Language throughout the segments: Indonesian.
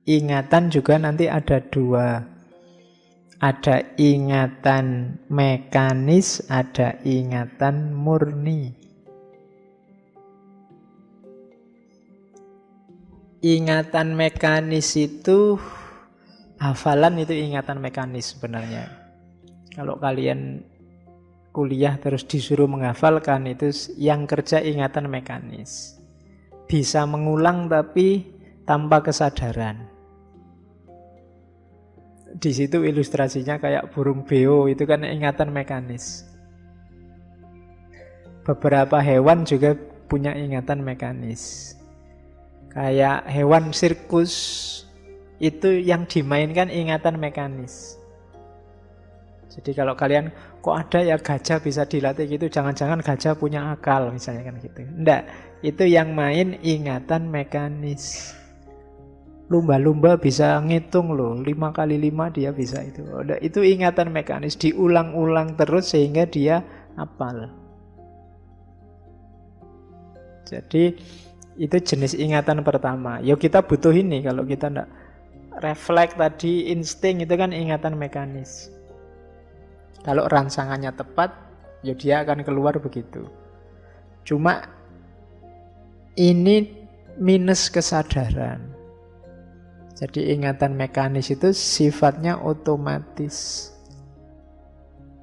Ingatan juga nanti ada dua. Ada ingatan mekanis, ada ingatan murni. Ingatan mekanis itu, hafalan itu ingatan mekanis sebenarnya. Kalau kalian kuliah terus disuruh menghafalkan, itu yang kerja ingatan mekanis. Bisa mengulang tapi tanpa kesadaran. Di situ ilustrasinya kayak burung beo, itu kan ingatan mekanis. Beberapa hewan juga punya ingatan mekanis. Kayak hewan sirkus, itu yang dimainkan ingatan mekanis. Jadi kalau kalian, kok ada ya gajah bisa dilatih gitu, jangan-jangan gajah punya akal misalnya kan gitu. Enggak, itu yang main ingatan mekanis. Lumba-lumba bisa ngitung loh, 5 kali 5 dia bisa itu. Itu ingatan mekanis, diulang-ulang terus sehingga dia hafal. Jadi itu jenis ingatan pertama. Ya kita butuh ini, kalau kita enggak refleks tadi, insting itu kan ingatan mekanis. Kalau rangsangannya tepat, ya dia akan keluar begitu. Cuma ini minus kesadaran. Jadi ingatan mekanis itu sifatnya otomatis.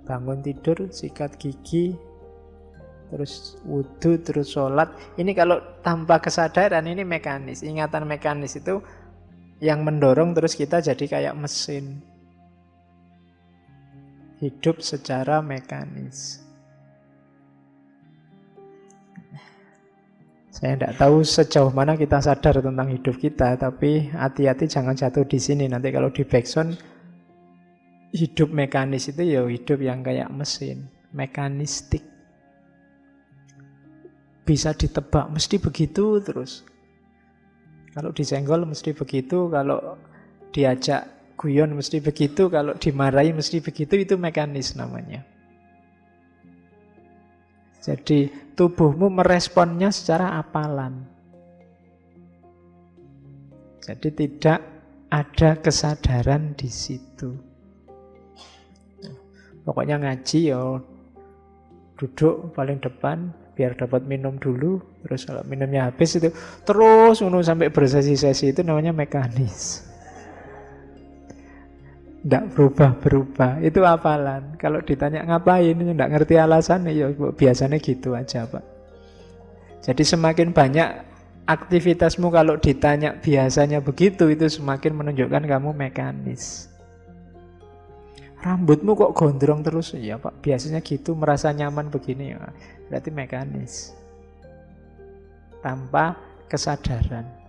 Bangun tidur, sikat gigi, terus wudhu, terus sholat. Ini kalau tanpa kesadaran, ini mekanis. Ingatan mekanis itu yang mendorong terus kita jadi kayak mesin. Hidup secara mekanis. Saya tidak tahu sejauh mana kita sadar tentang hidup kita, tapi hati-hati jangan jatuh di sini. Nanti kalau di backsound, hidup mekanis itu ya hidup yang kayak mesin, mekanistik. Bisa ditebak, mesti begitu terus. Kalau disenggol mesti begitu, kalau diajak guyon mesti begitu, kalau dimarahi mesti begitu, itu mekanis namanya. Jadi tubuhmu meresponnya secara apalan. Jadi tidak ada kesadaran di situ. Pokoknya ngaji ya duduk paling depan biar dapat minum dulu, terus kalau minumnya habis itu terus sampai bersesi-sesi, itu namanya mekanis. Tidak berubah-berubah, itu hafalan. Kalau ditanya ngapain, tidak ngerti alasannya, ya biasanya gitu aja Pak. Jadi semakin banyak aktivitasmu kalau ditanya biasanya begitu, itu semakin menunjukkan kamu mekanis. Rambutmu kok gondrong terus? Ya Pak, biasanya gitu, merasa nyaman begini, ya berarti mekanis. Tanpa kesadaran.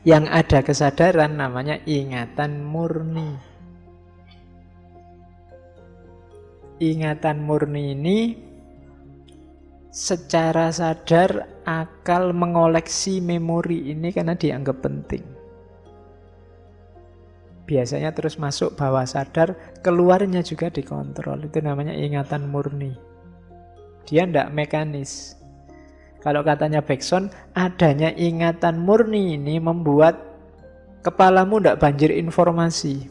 Yang ada kesadaran namanya ingatan murni. Ingatan murni ini secara sadar akal mengoleksi memori ini karena dianggap penting. Biasanya terus masuk bawah sadar, keluarnya juga dikontrol. Itu namanya ingatan murni. Dia tidak mekanis. Kalau katanya Bergson, adanya ingatan murni ini membuat kepalamu tidak banjir informasi.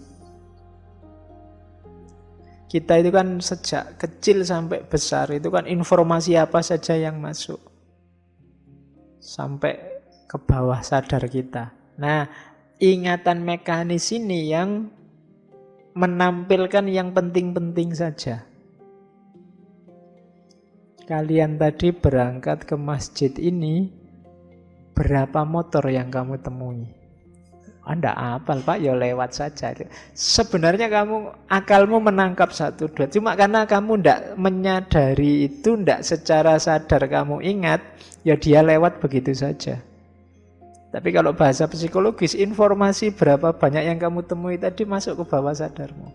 Kita itu kan sejak kecil sampai besar, itu kan informasi apa saja yang masuk. Sampai ke bawah sadar kita. Nah, ingatan mekanis ini yang menampilkan yang penting-penting saja. Kalian tadi berangkat ke masjid ini, berapa motor yang kamu temui? Anda apal Pak, ya lewat saja. Sebenarnya akalmu menangkap 1, 2. Cuma karena kamu tidak menyadari itu, tidak secara sadar kamu ingat, ya dia lewat begitu saja. Tapi kalau bahasa psikologis, informasi berapa banyak yang kamu temui tadi masuk ke bawah sadarmu.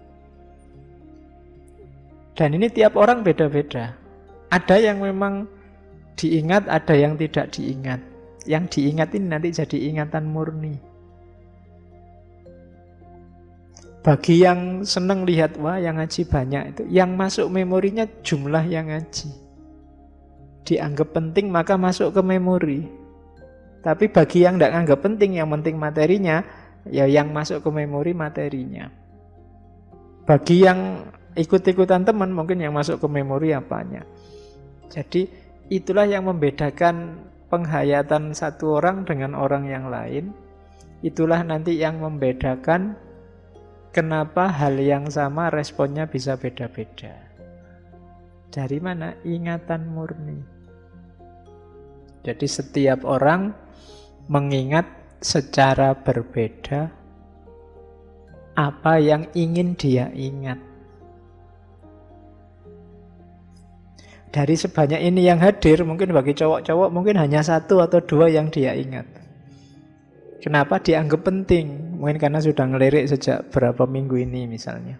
Dan ini tiap orang beda-beda. Ada yang memang diingat, ada yang tidak diingat. Yang diingat ini nanti jadi ingatan murni. Bagi yang senang lihat, wah yang ngaji banyak itu, yang masuk memorinya jumlah yang ngaji. Dianggap penting maka masuk ke memori. Tapi bagi yang tidak anggap penting, yang penting materinya, Ya yang masuk ke memori materinya. Bagi yang ikut-ikutan teman mungkin yang masuk ke memori apanya. Jadi itulah yang membedakan penghayatan satu orang dengan orang yang lain. Itulah nanti yang membedakan kenapa hal yang sama responnya bisa beda-beda. Dari mana? Ingatan murni. Jadi setiap orang mengingat secara berbeda apa yang ingin dia ingat. Dari sebanyak ini yang hadir, mungkin bagi cowok-cowok mungkin hanya satu atau dua yang dia ingat. Kenapa dianggap penting? Mungkin karena sudah ngelirik sejak berapa minggu ini misalnya.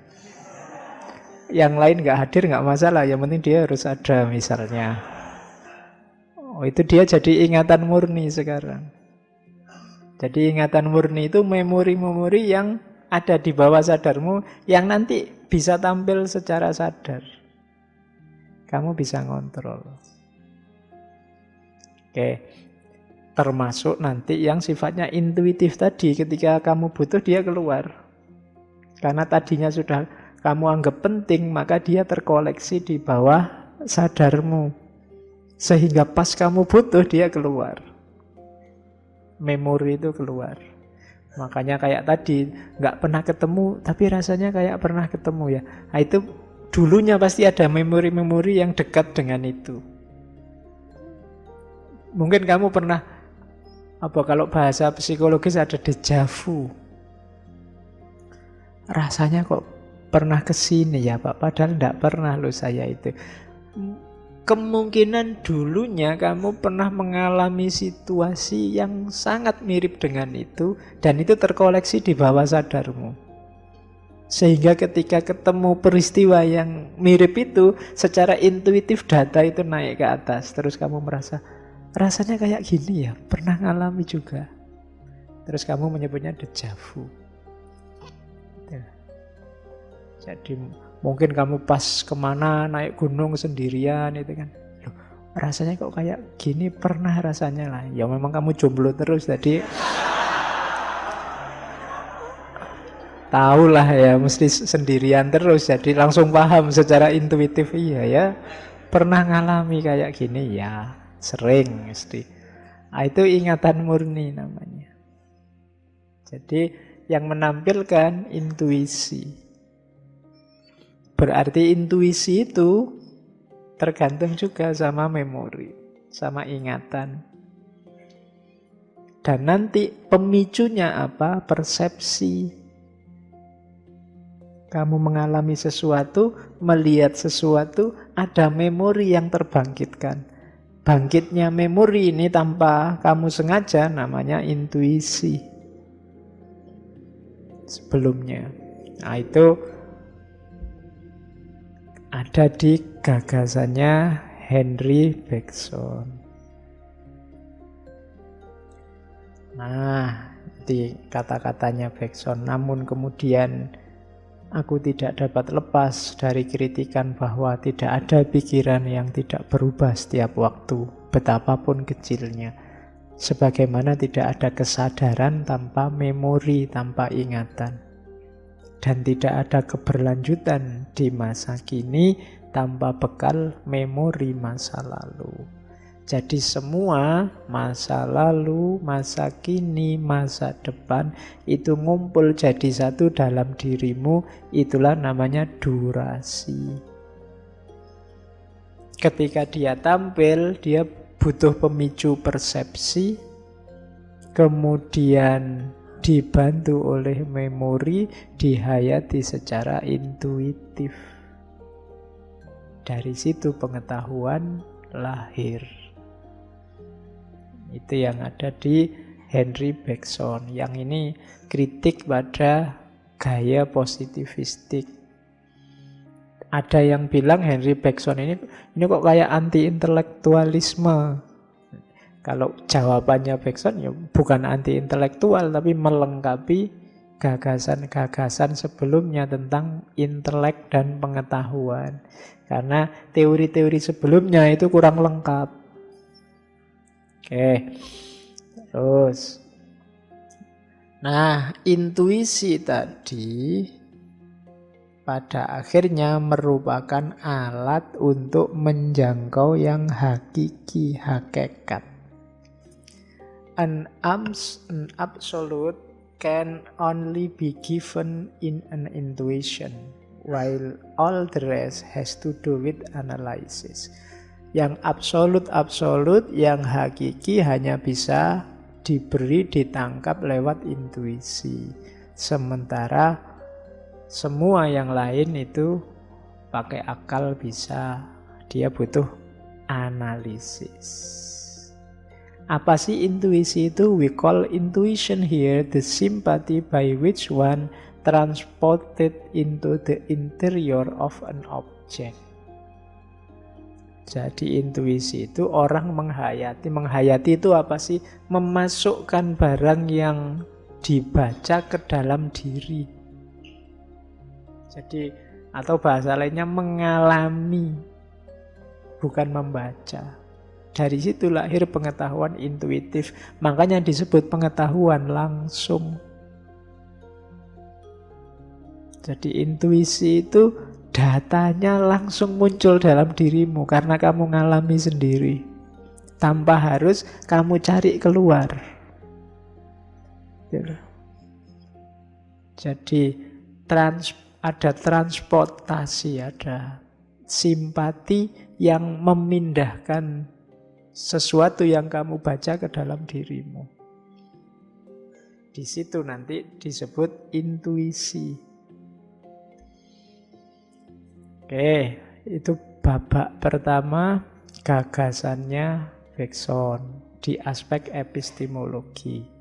Yang lain nggak hadir nggak masalah, yang penting dia harus ada misalnya. Oh, itu dia jadi ingatan murni sekarang. Jadi ingatan murni itu memori-memori yang ada di bawah sadarmu yang nanti bisa tampil secara sadar. Kamu bisa ngontrol. Oke. Termasuk nanti yang sifatnya intuitif tadi. Ketika kamu butuh dia keluar. Karena tadinya sudah kamu anggap penting, maka dia terkoleksi di bawah sadarmu. Sehingga pas kamu butuh dia keluar. Memori itu keluar. Makanya kayak tadi, nggak pernah ketemu, tapi rasanya kayak pernah ketemu ya. Nah, itu dulunya pasti ada memori-memori yang dekat dengan itu. Mungkin kamu pernah, kalau bahasa psikologis ada déjà vu. Rasanya kok pernah kesini ya Pak, padahal tidak pernah loh saya itu. Kemungkinan dulunya kamu pernah mengalami situasi yang sangat mirip dengan itu, dan itu terkoleksi di bawah sadarmu. Sehingga ketika ketemu peristiwa yang mirip itu, secara intuitif data itu naik ke atas. Terus kamu merasa, rasanya kayak gini ya, pernah ngalami juga. Terus kamu menyebutnya déjà vu. Jadi mungkin kamu pas kemana naik gunung sendirian itu kan, loh, rasanya kok kayak gini, pernah rasanya lah. Ya memang kamu jomblo terus, jadi tahu lah ya, mesti sendirian terus, jadi langsung paham secara intuitif. Iya ya, pernah ngalami kayak gini ya, sering mesti. Nah, itu ingatan murni namanya. Jadi yang menampilkan intuisi. Berarti intuisi itu tergantung juga sama memori, sama ingatan. Dan nanti pemicunya apa? Persepsi. Kamu mengalami sesuatu, melihat sesuatu, ada memori yang terbangkitkan. Bangkitnya memori ini tanpa kamu sengaja namanya intuisi. Sebelumnya. Nah, itu ada di gagasannya Henry Bergson. Nah, di kata-katanya Bergson, namun kemudian aku tidak dapat lepas dari kritikan bahwa tidak ada pikiran yang tidak berubah setiap waktu, betapapun kecilnya. Sebagaimana tidak ada kesadaran tanpa memori, tanpa ingatan. Dan tidak ada keberlanjutan di masa kini tanpa bekal memori masa lalu. Jadi semua masa lalu, masa kini, masa depan itu ngumpul jadi satu dalam dirimu. Itulah namanya durasi. Ketika dia tampil, dia butuh pemicu persepsi, kemudian dibantu oleh memori, dihayati secara intuitif. Dari situ pengetahuan lahir. Itu yang ada di Henry Bergson. Yang ini kritik pada gaya positivistik. Ada yang bilang Henry Bergson ini kok kayak anti-intelektualisme. Kalau jawabannya Bergson ya bukan anti-intelektual, tapi melengkapi gagasan-gagasan sebelumnya tentang intelek dan pengetahuan. Karena teori-teori sebelumnya itu kurang lengkap. Oke, terus Nah, intuisi tadi pada akhirnya merupakan alat untuk menjangkau yang hakiki, hakikat. An absolute can only be given in an intuition, while all the rest has to do with analysis. Yang absolut, yang hakiki hanya bisa diberi, ditangkap lewat intuisi. Sementara semua yang lain itu pakai akal bisa, dia butuh analisis. Apa sih intuisi itu? We call intuition here the sympathy by which one transported into the interior of an object. Jadi intuisi itu orang menghayati. Menghayati itu apa sih? Memasukkan barang yang dibaca ke dalam diri. Jadi, atau bahasa lainnya mengalami, bukan membaca. Dari situ lahir pengetahuan intuitif. Makanya disebut pengetahuan langsung. Jadi intuisi itu datanya langsung muncul dalam dirimu karena kamu ngalami sendiri. Tanpa harus kamu cari keluar. Jadi ada transportasi, ada simpati yang memindahkan sesuatu yang kamu baca ke dalam dirimu. Di situ nanti disebut intuisi. Oke, itu babak pertama, gagasannya Bergson di aspek epistemologi.